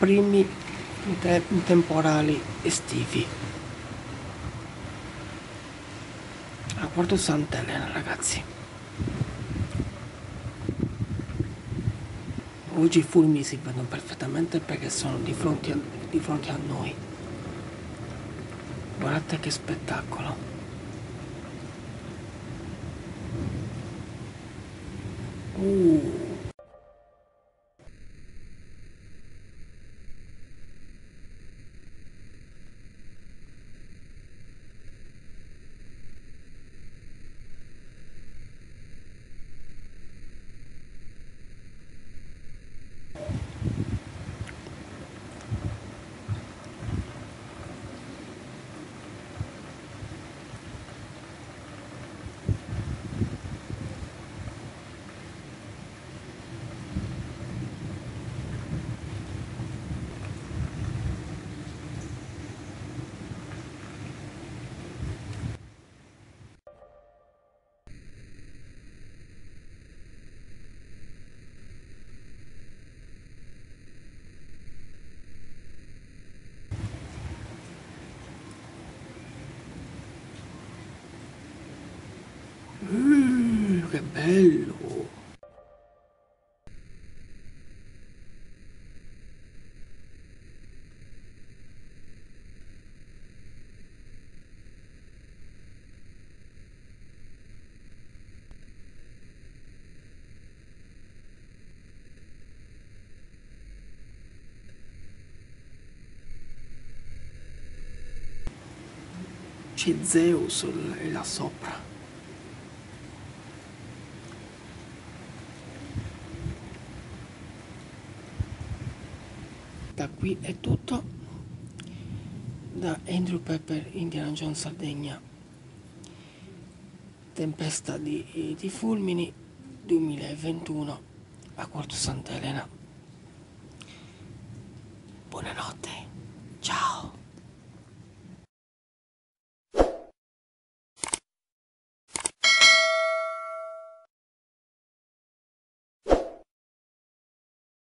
primi temporali estivi a Porto Sant'Elena, ragazzi. Oggi i fulmini si vedono perfettamente perché sono di fronte a noi. Guardate che spettacolo. Che bello! C'è Zeus là sopra. Da qui è tutto. Da Andrew Pepper, Indiana Jones, Sardegna. Tempesta di fulmini 2021 a Porto Sant'Elena.